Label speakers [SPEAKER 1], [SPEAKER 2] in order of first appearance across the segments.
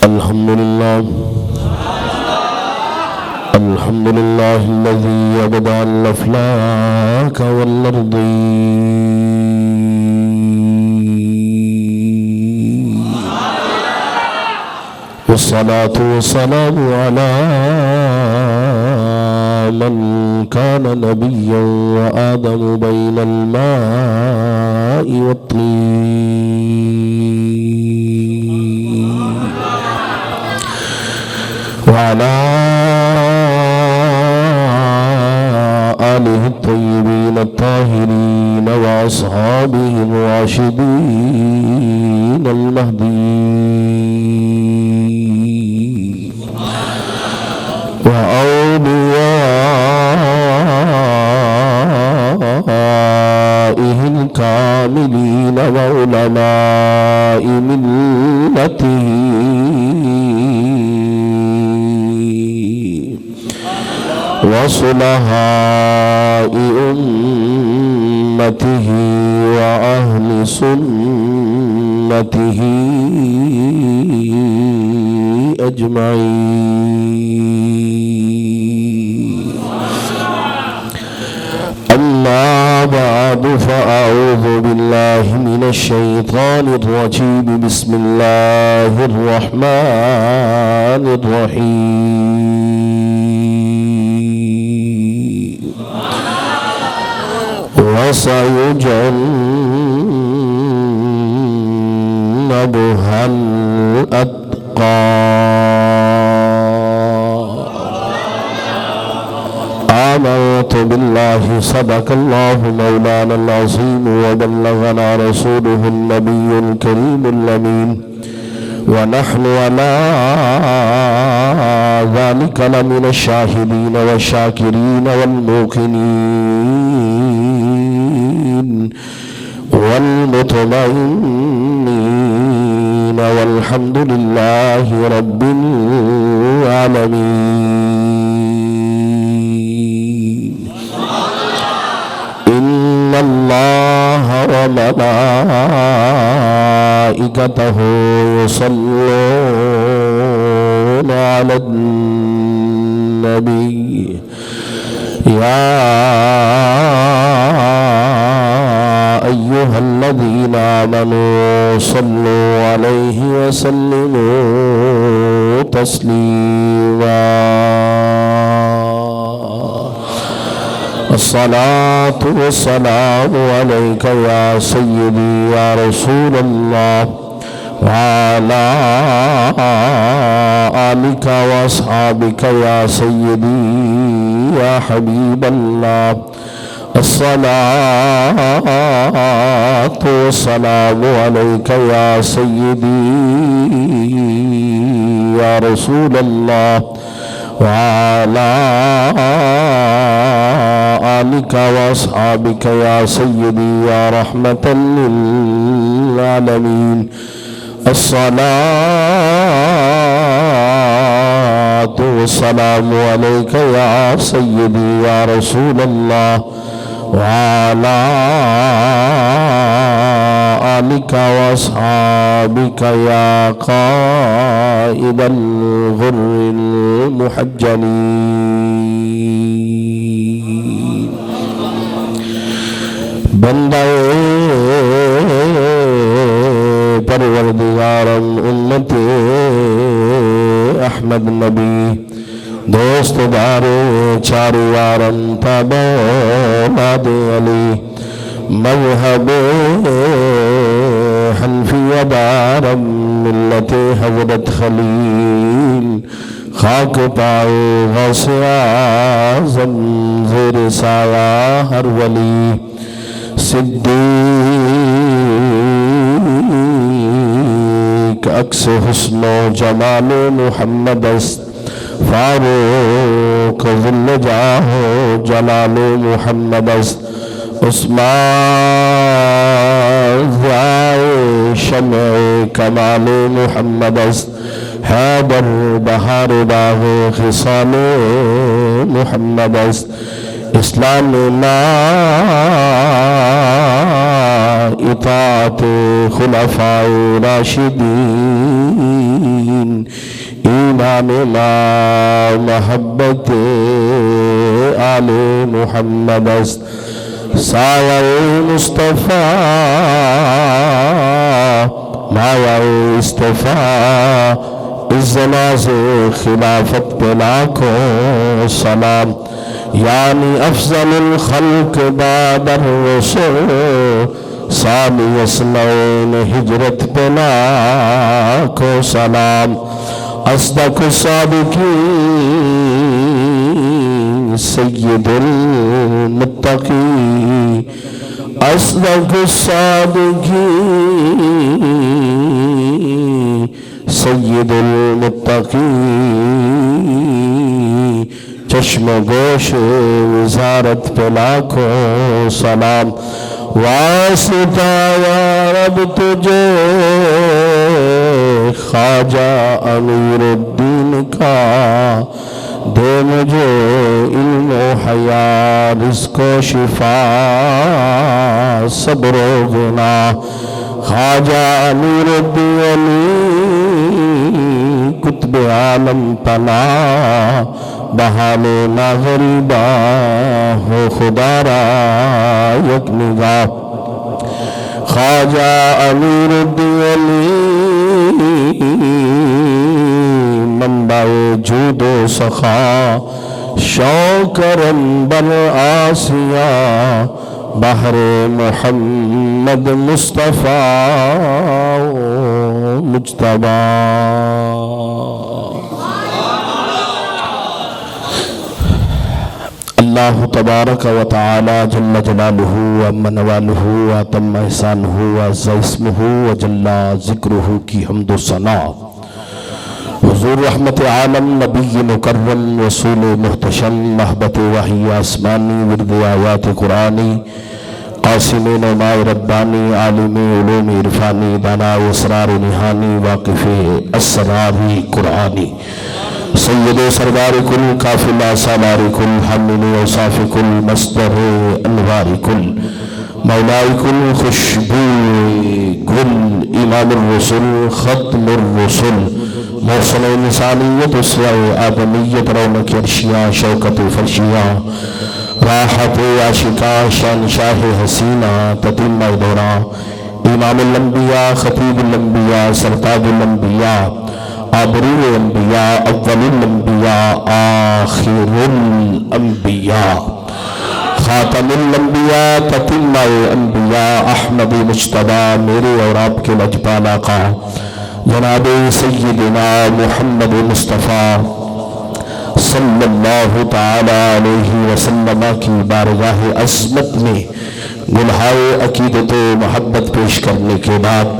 [SPEAKER 1] الحمد لله الحمد لله الذي يبدأ الأفلاك والأرضين، والصلاة والسلام على من كان نبيا وآدم بين الماء والطين، وعلى آله الطيبين الطاهرين وأصحابه الراشدين المهديين، وأوليائه الكاملين وعلماء ملته وصلحاء أمته وأهل سنته أجمعين. أما بعد، فأعوذ بالله من الشيطان الرجيم. بسم الله الرحمن الرحيم. وسيجنبها الأتقى. آمنت بالله، صدق الله مولانا العظيم، وبلغنا رسوله النبي الكريم الأمين، ونحن على ذلك لمن الشاهدين والشاكرين والموقنين والمطمئنين، والحمد لله رب العالمين. إن الله وملائكته يصلون على النبي، يا أيها الذين آمنوا صلوا عليه وسلموا تسليما. الصلاة والسلام عليك يا سيدي يا رسول الله، وعلى آلك وأصحابك يا سيدي يا حبيب الله. الصلاة والسلام عليك يا سيدي يا رسول الله، وعلى آلك وأصحابك يا سيدي يا رحمة للعالمين. الصلاة والسلام عليك يا سيدي يا رسول الله، وعلى آلك وأصحابك يا قائد الغر المحجلين. بندے پروردگارم امت احمد نبی، دوست دارے چاروارم تابع ماد علی، مذہب حنفی دارم ملت حضرت خلیل، خاک پائے غوث اعظم زیر سایہ ہر ولی، صدیق عکس حسن و جمال محمد است، فاروق ذل جاہ و جلال محمد است، عثمان ضیائے شمع کمال محمد است، حیدر بہار باغ خصال محمد است، اسلام لا اطاعت خلفاء راشدین جام ما محبت آل محمد است سایہ مصطفیٰ مایہ اصطفیٰ اس ناز خلافت پہ لاکھوں سلام یعنی افضل الخلق بعد الرسل ثانی اسنین ہجرت پہ لاکھوں سلام اصدق الصادقین سید المتقی اصدق الصادقین سید المتقی چشم گوش وزارت پہ لاکھوں سلام واسطہ یا رب تجھے خواجہ امیر الدین کا دے مجھے علم و حیا رزق و شفا صبر و گناہ خواجہ امیر الدین قطب عالم پناہ بہانے نہ غریبہ ہو خدا را یک نگاہ خواجہ امیر الدین منبع جود و سخا شوق رنبر آسیہ بحر محمد مصطفیٰ مجتبیٰ اللہ تبارک و تعالی جل جلالہ وعم نوالہ واتم احسانہ وعز اسمہ وجل ذکرہ کی حمد و ثنا حضور رحمت عالم نبی مکرم رسول محتشم محبت وحی آسمانی ورد آیات قرآنی قاسم نعماء ربانی عالم علوم عرفانی دانا اسرار نہانی واقف اسرار قرآنی سید سردار کل قافلہ سالار کل حمل اوصاف کل مصدر انوار کل مولائی کل خوشبو گل امام الرسل ختم الرسل محسن انسانیت اسوہ آدمیت رونق عرشیہ شوکت فرشیہ راحت عاشقہ شہنشاہ حسینہ تتمہ دورہ امام الانبیاء خطیب الانبیاء سرتاج الانبیاء آبرو الانبیاء اول الانبیاء آخر الانبیاء خاتم الانبیاء تتمہ انبیاء احمد مجتبیٰ میرے اور آپ کے مجبال آقا جناب سیدنا محمد مصطفیٰ صلی اللہ تعالی علیہ وسلم کی بارگاہ عظمت میں گلہائے عقیدت و محبت پیش کرنے کے بعد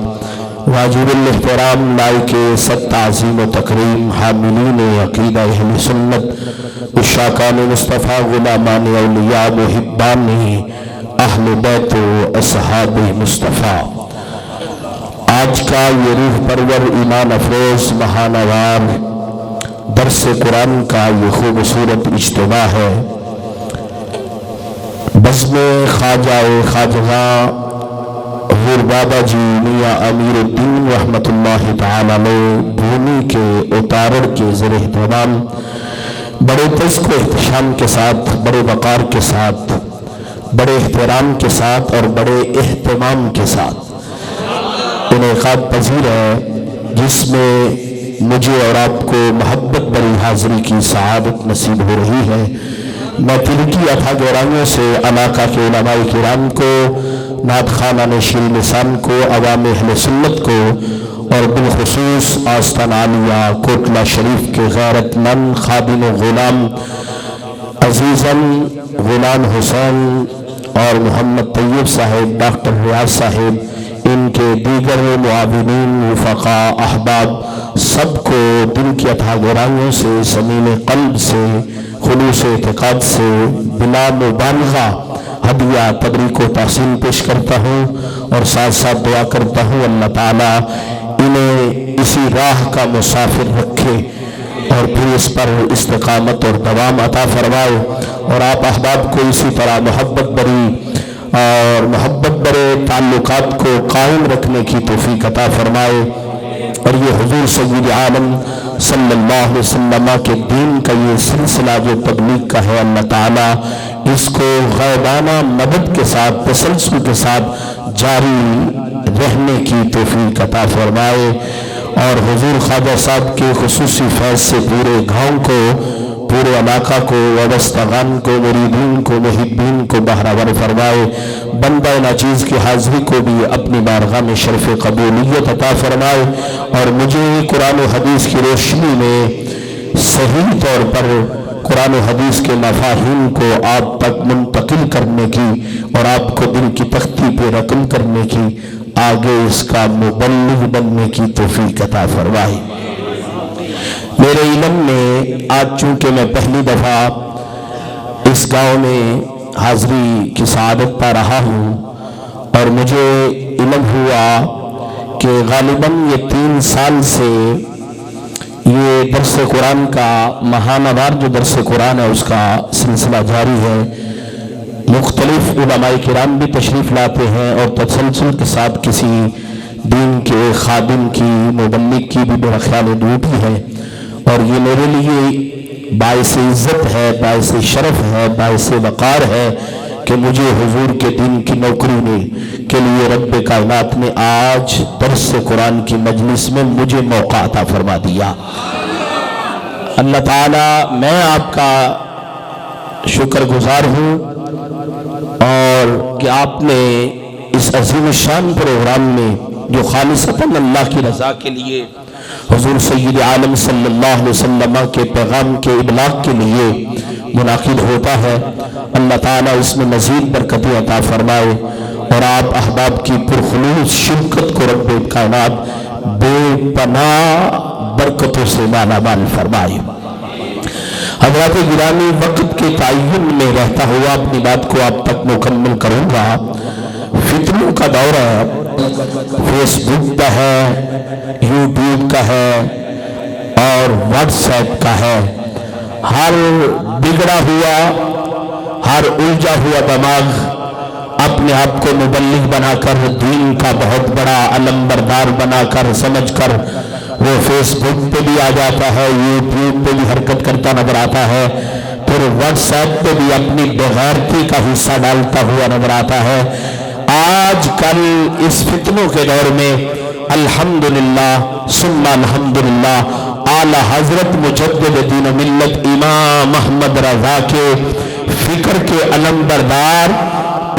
[SPEAKER 1] واجب الاحترام لائق صد تعظیم و تکریم حاملین عقیدہ اہل سنت عشاقان مصطفیٰ غلامان اولیاء محبان اہل بیت و اصحاب مصطفیٰ آج کا یہ روح پرور ایمان افروز مہانوار درس قرآن کا یہ خوبصورت اجتماع ہے بزم خواجہ خواجگاں حضور بابا جی میاں امیر الدین رحمت اللہ تعالیٰ علیہ بھونی کے اتارڑ کے زیر اہتمام بڑے تذک و احتشام کے ساتھ بڑے وقار کے ساتھ بڑے احترام کے ساتھ اور بڑے اہتمام کے ساتھ انعقاد پذیر ہے جس میں مجھے اور آپ کو محبت بری حاضری کی سعادت نصیب ہو رہی ہے میں تلکی اتھا گورانیوں سے علاقہ کے علماء کرام کو نعت خانہ شیل نسان کو عوام اہل سنت کو اور بالخصوص آستان عالیہ کوٹلہ شریف کے غیرت مند خادم و غلام عزیزاً غلام حسین اور محمد طیب صاحب ڈاکٹر ریاض صاحب ان کے دیگر معاونین رفقاء احباب سب کو دل کی اتھا گورانیوں سے صمیم قلب سے خلوص اعتقاد سے بلا مبالغہ ہدیہ تبریک و تحسین پیش کرتا ہوں اور ساتھ ساتھ دعا کرتا ہوں اللہ تعالیٰ انہیں اسی راہ کا مسافر رکھے اور پھر اس پر استقامت اور دوام عطا فرمائے اور آپ احباب کو اسی طرح محبت بری اور محبت برے تعلقات کو قائم رکھنے کی توفیق عطا فرمائے اور یہ حضور سید عالم صلی اللہ علیہ وسلم کے دین کا یہ سلسلہ جو تبلیغ کا ہے، اللہ تعالیٰ اس کو غیبانہ مدد کے ساتھ تسلسل کے ساتھ جاری رہنے کی توفیق عطا فرمائے، اور حضور خواجہ صاحب کے خصوصی فیض سے پورے گاؤں کو، پورے علاقہ کو، وابستگان کو، مریدین کو، محبین کو بہرور فرمائے، بندہ ناچیز کی حاضری کو بھی اپنی بارگاہ میں شرف قبولیت عطا فرمائے، اور مجھے قرآن و حدیث کی روشنی میں صحیح طور پر قرآن و حدیث کے مفاہیم کو آپ تک منتقل کرنے کی اور آپ کو دل کی تختی پہ رقم کرنے کی، آگے اس کا مبلغ بننے کی توفیق عطا فرمائے۔ میرے علم میں آج چونکہ میں پہلی دفعہ اس گاؤں میں حاضری کی سعادت پا رہا ہوں، اور مجھے علم ہوا کہ غالباً یہ 3 سال سے یہ درس قرآن کا ماہانہ وار جو درس قرآن ہے اس کا سلسلہ جاری ہے۔ مختلف علماء کرام بھی تشریف لاتے ہیں، اور تسلسل کے ساتھ کسی دین کے خادم کی، مبلغ کی بھی میرا خیال ڈیوٹی ہے، اور یہ میرے لیے باعث عزت ہے، باعث شرف ہے، باعث وقار ہے کہ مجھے حضور کے دین کی نوکری میں کے لیے رب کائنات نے آج درس قرآن کی مجلس میں مجھے موقع عطا فرما دیا۔ اللہ تعالیٰ میں آپ کا شکر گزار ہوں، اور کہ آپ نے اس عظیم الشان پروگرام میں جو خالصتاً اللہ کی رضا کے لیے حضور سید عالم صلی اللہ علیہ وسلم کے پیغام کے ابلاغ کے لیے منعقد ہوتا ہے، اللہ تعالیٰ اس میں مزید برکتیں عطا فرمائے، اور آپ احباب کی پرخلوص شرکت کو رب کائنات بے پناہ برکتوں سے مالا مال فرمائے۔ حضرات گرامی، وقت کے تعین میں رہتا ہوا اپنی بات کو آپ تک مکمل کروں گا۔ فتنوں کا دور ہے، فیس بک کا ہے، یوٹیوب کا ہے، اور واٹس ایپ کا ہے۔ ہر بگڑا ہوا، ہر الجھا ہوا دماغ اپنے آپ کو مبلغ بنا کر، دین کا بہت بڑا علمبردار بنا کر، سمجھ کر وہ فیس بک پہ بھی آ جاتا ہے، یوٹیوب پہ بھی حرکت کرتا نظر آتا ہے، پھر واٹس ایپ پہ بھی اپنی بغیرتی کا حصہ ڈالتا ہوا نظر آتا ہے۔ آج کل اس فتنوں کے دور میں الحمدللہ ثم الحمدللہ اعلیٰ حضرت مجدد دین و ملت امام احمد رضا کے فکر کے علمبردار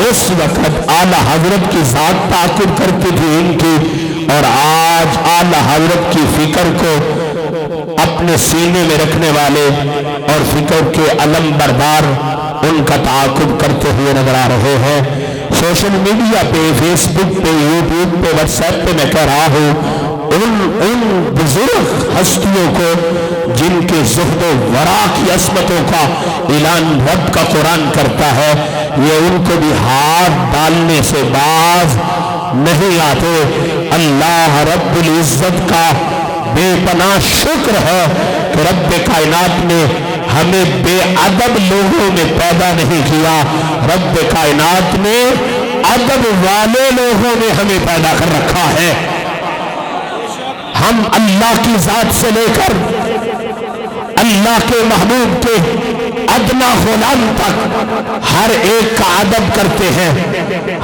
[SPEAKER 1] اس وقت اعلیٰ حضرت کی ذات تعاقب کرتی تھی ان کی، اور آج اعلیٰ حضرت کی فکر کو اپنے سینے میں رکھنے والے اور فکر کے علمبردار ان کا تعاقب کرتے ہوئے نظر آ رہے ہیں۔ سوشل میڈیا پہ، فیس بک پہ، یوٹیوب پہ، واٹس ایپ پہ میں کہہ رہا ہوں، ان بزرگ ہستیوں کو جن کے زہد و ورا کی عصمتوں کا اعلان رب کا قرآن کرتا ہے، یہ ان کو بھی ہاتھ ڈالنے سے باز نہیں آتے۔ اللہ رب العزت کا بے پناہ شکر ہے کہ رب کائنات نے ہمیں بے ادب لوگوں میں پیدا نہیں کیا، رب کائنات نے ادب والے لوگوں میں ہمیں پیدا کر رکھا ہے۔ ہم اللہ کی ذات سے لے کر اللہ کے محبوب کے ادنا غلام تک ہر ایک کا ادب کرتے ہیں،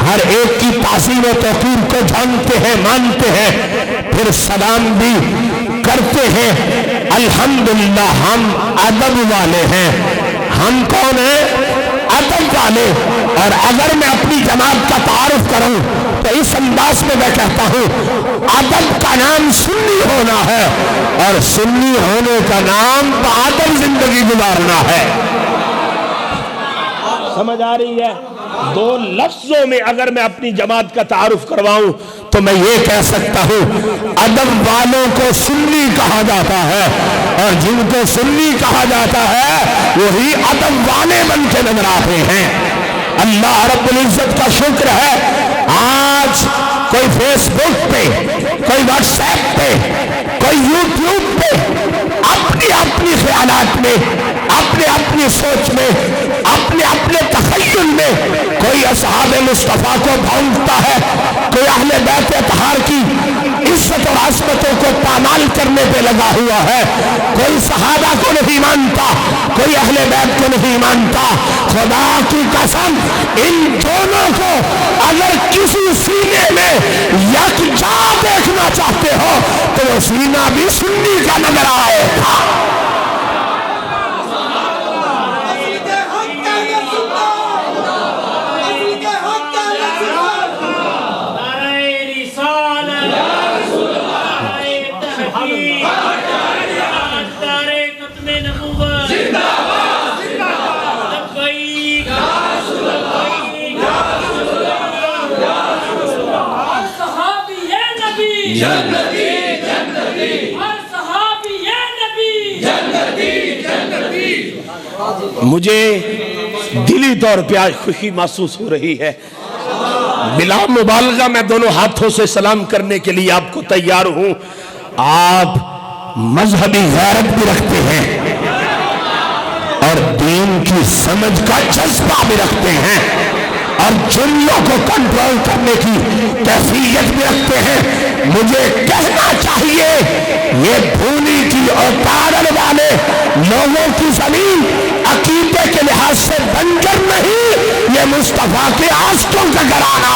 [SPEAKER 1] ہر ایک کی تعظیم و توقیر کو جانتے ہیں، مانتے ہیں، پھر سلام بھی کرتے ہیں۔ الحمدللہ ہم ادب والے ہیں۔ ہم کون ہیں؟ ادب والے۔ اور اگر میں اپنی جماعت کا تعارف کروں تو اس انداز میں میں کہتا ہوں، ادب کا نام سنی ہونا ہے، اور سنی ہونے کا نام بادل زندگی گزارنا ہے۔ سمجھ آ رہی ہے؟ دو لفظوں میں اگر میں اپنی جماعت کا تعارف کرواؤں تو میں یہ کہہ سکتا ہوں، ادب والوں کو سنی کہا جاتا ہے، اور جن کو سنی کہا جاتا ہے وہی ادب والے بن کے نظر آتے ہیں۔ اللہ رب العزت کا شکر ہے، آج کوئی فیس بک پہ، کوئی واٹس ایپ پہ، کوئی یوٹیوب پہ اپنی اپنی خیالات میں، اپنے اپنی سوچ میں، اپنے اپنے تخیل میں کوئی اصحاب مصطفیٰ کو بھونکتا ہے، کوئی اہل بیت اطہار کی عزت اور عظمتوں کو پامال کرنے پہ لگا ہوا ہے. کوئی صحابہ کو نہیں مانتا, کوئی اہل بیت کو نہیں مانتا. خدا کی قسم ان دونوں کو اگر کسی سینے میں یکجا دیکھنا چاہتے ہو تو وہ سینہ بھی سنی کا نظر آئے گا. مجھے دلی طور پہ آج خوشی محسوس ہو رہی ہے. بلا مبالغہ میں دونوں ہاتھوں سے سلام کرنے کے لیے آپ کو تیار ہوں. آپ مذہبی غیرت بھی رکھتے ہیں اور دین کی سمجھ کا جذبہ بھی رکھتے ہیں اور جملوں کو کنٹرول کرنے کی کیفیت بھی رکھتے ہیں. مجھے کہنا چاہیے یہ بھولی کی اور پاگل والے لوگوں کی زمین عقیدے کے لحاظ سے بنجر نہیں, یہ مصطفیٰ کے عاشقوں کا گھرانہ.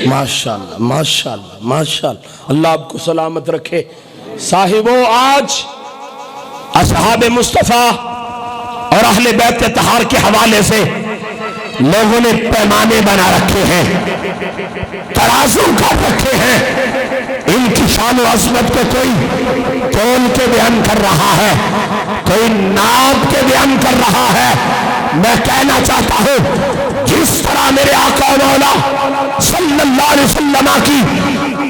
[SPEAKER 1] ماشاءاللہ ماشاءاللہ ماشاءاللہ, اللہ آپ کو سلامت رکھے. صاحبوں, آج اصحاب مصطفیٰ اور اہل بیت طہار کے حوالے سے لوگوں نے پیمانے بنا رکھے ہیں, ترازو کر رکھے ہیں. ان کی شان و عظمت کو کوئی تول کے بیان کر رہا ہے, کوئی ناپ کے بیان کر رہا ہے. میں کہنا چاہتا ہوں جس طرح میرے آقا و مولا صلی اللہ علیہ وسلم کی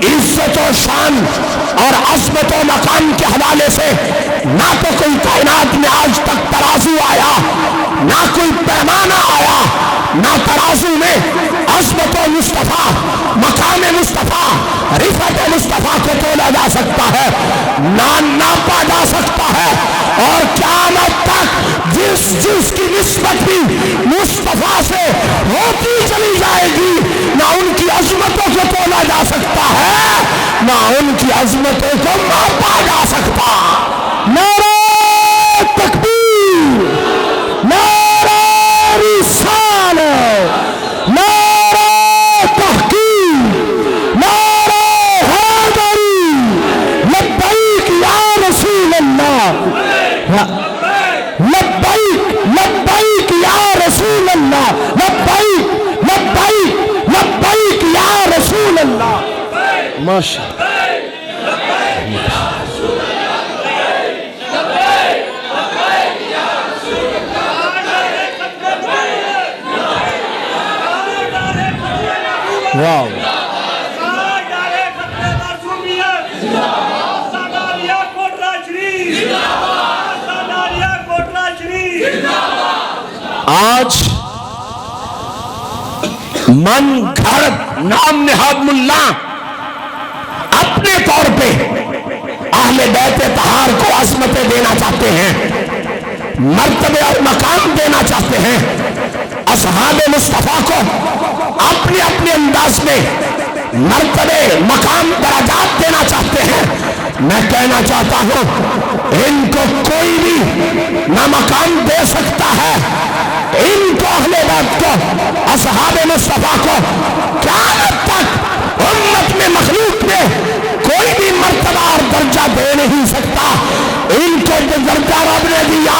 [SPEAKER 1] عزت و شان اور عظمت و مقام کے حوالے سے نہ تو کوئی کائنات میں آج تک ترازو آیا, نہ کوئی پیمانہ آیا, نہ ترازو میں عظمت و مصطفیٰ, مقام مصطفیٰ, رفعت مصطفیٰ کو تولا جا سکتا ہے, نہ ناپا جا سکتا ہے. اور قیامت تک جس کی نسبت بھی مصطفیٰ سے ہوتی چلی جائے گی, نہ ان کی عظمتوں کو تولا جا سکتا ہے, نہ ان کی عظمتوں کو ماپا جا سکتا. نعرہ تکبیر, نعرہ رسالت, نعرہ تحقیق, نعرہ حیدری, لبیک یا رسول اللہ, لبیک لبیک یا رسول اللہ, لبیک لبیک لبیک یا رسول اللہ. ماشاءاللہ واو. آج من گھڑت نام نہاد ملا اپنے طور پہ اہل بیت طہار کو عظمتیں دینا چاہتے ہیں, مرتبے اور مقام دینا چاہتے ہیں. اصحاب مصطفیٰ کو اپنے اپنے انداز میں مرتبے, مقام, درجات دینا چاہتے ہیں. میں کہنا چاہتا ہوں ان کو کوئی بھی نہ مقام دے سکتا ہے, ان کو اہل بیت کو, اصحاب مصطفیٰ کو قیامت تک امت میں, مخلوق میں کوئی بھی مرتبہ اور درجہ دے نہیں سکتا. ان کو جو درجہ رب نے دیا,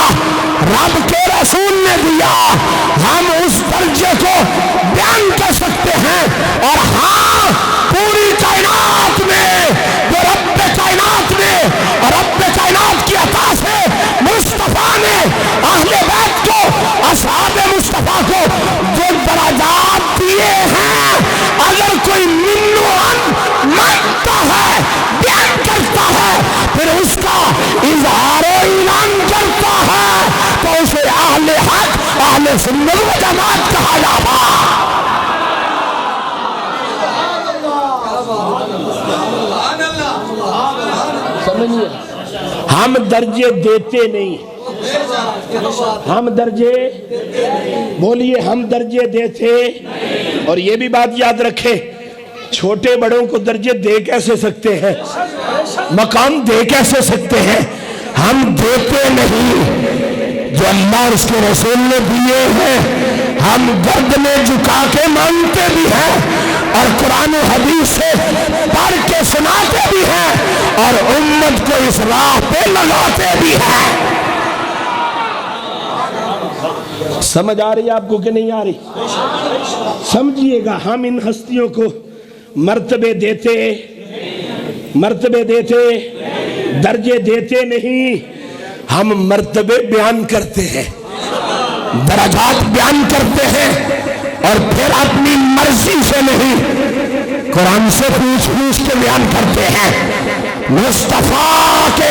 [SPEAKER 1] رب کے رسول نے دیا, ہم اس درجے کو بیان کر سکتے ہیں. اور ہاں, پوری کائنات میں کا اظہار و اعلان کرتا ہے تو اسے اہل حق اہل سنت و جماعت کہا جاتا ہے۔ سمجھئے ہم درجے دیتے نہیں، ہم درجے بولیے ہم درجے دیتے، اور یہ بھی بات یاد رکھیں چھوٹے بڑوں کو درجے دے کیسے سکتے ہیں، مقام دے کیسے سکتے ہیں، ہم دیتے نہیں، جو اللہ اور اس کے رسول نے دیے ہیں ہم گردنیں جھکا کے مانتے بھی ہیں اور قرآن و حدیث سے پڑھ کے سناتے بھی ہیں اور امت کو اس راہ پہ لگاتے بھی ہیں۔ سمجھ آ رہی ہے آپ کو کہ نہیں آ رہی؟ سمجھئے گا ہم ان ہستیوں کو مرتبے دیتے درجے دیتے نہیں، ہم مرتبے بیان کرتے ہیں، درجات بیان کرتے ہیں، اور پھر اپنی مرضی سے نہیں قرآن سے پوچھ کے بیان کرتے ہیں، مصطفیٰ کے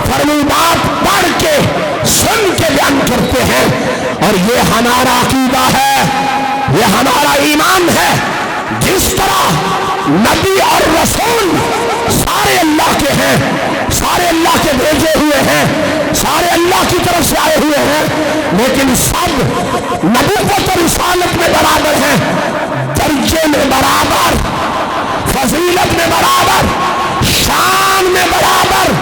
[SPEAKER 1] فرمودات پڑھ کے سن کے بیان کرتے ہیں، اور یہ ہمارا عقیدہ ہے، یہ ہمارا ایمان ہے۔ جس طرح نبی اور رسول سارے اللہ کے ہیں، سارے اللہ کے بھیجے ہوئے ہیں، سارے اللہ کی طرف سے آئے ہوئے ہیں، لیکن سب نبوت اور رسالت میں برابر ہیں، درجے میں برابر، فضیلت میں برابر، شان میں برابر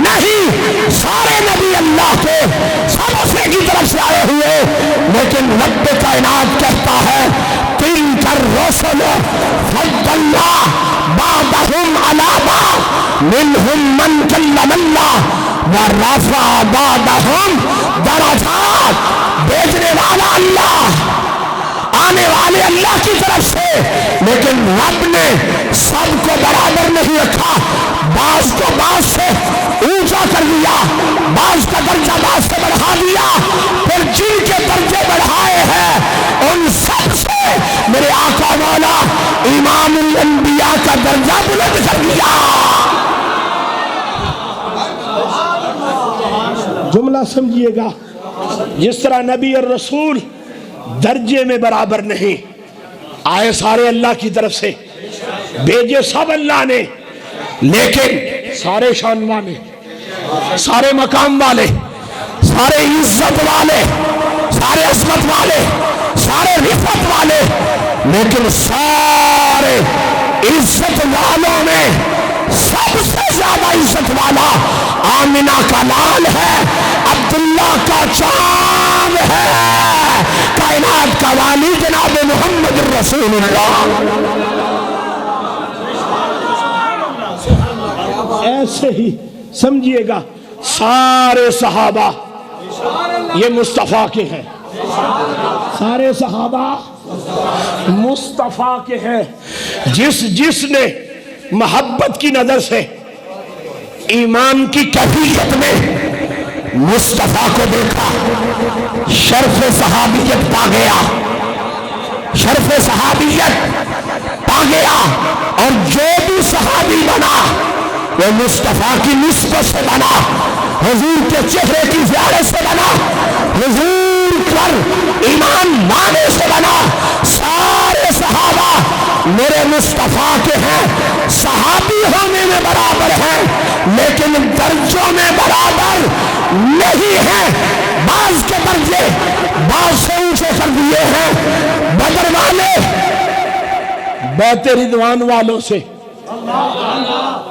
[SPEAKER 1] نہیں۔ سارے نبی اللہ کے سب اسی کی طرف سے آئے ہوئے، لیکن رب کائنات کہتا ہے تلک الرسل فضلنا بعضهم على بعض منهم من کلم اللہ ورفع بعضهم درجات۔ بھیجنے والا اللہ، آنے والے اللہ کی طرف سے، لیکن رب نے سب کو برابر نہیں رکھا، بعض کو بعض سے اونچا کر دیا، بعض کا درجہ بعض سے بڑھا دیا، پھر جن کے درجے بڑھائے ہیں ان سب سے میرے آقا مولا امام الانبیاء کا درجہ بلند کر دیا۔ جملہ سمجھیے گا، جس طرح نبی اور رسول درجے میں برابر نہیں، آئے سارے اللہ کی طرف سے، بھیجے سب اللہ نے، لیکن سارے شان والے، سارے مقام والے، سارے عزت والے، سارے عظمت والے، سارے رفعت والے، لیکن سارے عزت والوں میں سب سے زیادہ عزت والا آمنہ کا لال ہے، عبداللہ کا چاند ہے، کائنات کا والی جناب محمد رسول اللہ۔ ایسے ہی سمجھیے گا سارے صحابہ یہ مصطفیٰ کے ہیں، سارے صحابہ مصطفیٰ کے ہیں۔ جس نے محبت کی نظر سے ایمان کی کیفیت میں مصطفیٰ کو دیکھا، شرف صحابیت پا گیا، شرف صحابیت پا گیا، اور جو بھی صحابی بنا وہ مصطفیٰ کی نسبت سے بنا، حضور کے چہرے کی زیارت سے بنا، حضور پر ایمان لانے سے بنا۔ سارے صحابہ میرے مصطفیٰ کے ہیں، صحابی ہونے میں برابر ہیں، لیکن درجوں میں برابر نہیں ہیں۔ بعض کے درجے بعض سے اونچے کر دیے ہیں بدر والے بیت رضوان والوں سے۔